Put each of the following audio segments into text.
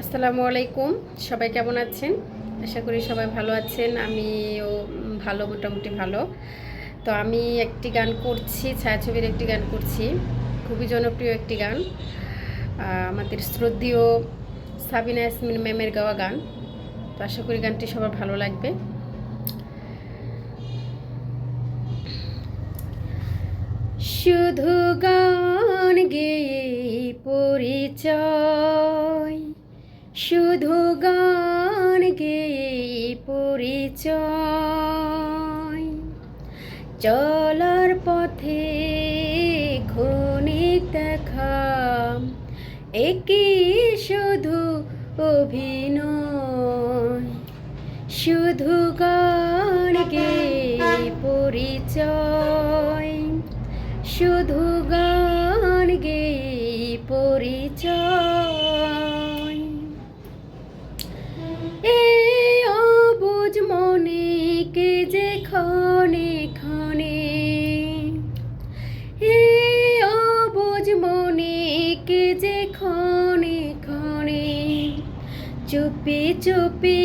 আসসালামু আলাইকুম। সবাই কেমন আছেন? আশা করি সবাই ভালো আছেন। আমিও ভালো, মোটামুটি ভালো। তো আমি একটি গান করছি, ছায়াছবির একটি গান করছি, খুবই জনপ্রিয় একটি গান, আমাদের শ্রদ্ধেয় সাবিনা ইয়াসমিন ম্যামের গাওয়া গান। তো আশা করি গানটি সবার ভালো লাগবে। শুধু গান গেয়ে পরিচয়, শুধু গান গেয়ে পরিচয়, চলার পথে ক্ষণিক দেখা, একই শুধু অভিনয়। শুধু গান গেয়ে পরিচয়, শুধু গান গেয়ে পরিচয়। এই অবুঝ মনে কে যে ক্ষণে ক্ষণে, এই অবুঝ মনে কে যে ক্ষণে ক্ষণে, চুপি চুপি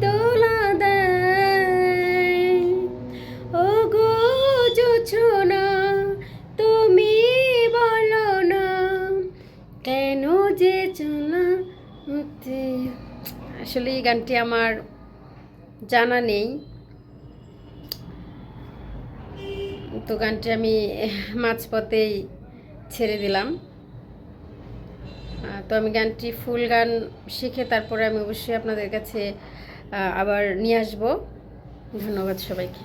দোলা দেয়। ও গো জোছনা, তুমি বলো না কেন যে চলা হতে। আসলে এই গানটি আমার জানা নেই, তো গানটি আমি মাঝপথেই ছেড়ে দিলাম। তো আমি গানটি ফুল গান শিখে তারপরে আমি অবশ্যই আপনাদের কাছে আবার নিয়ে আসবো। ধন্যবাদ সবাইকে।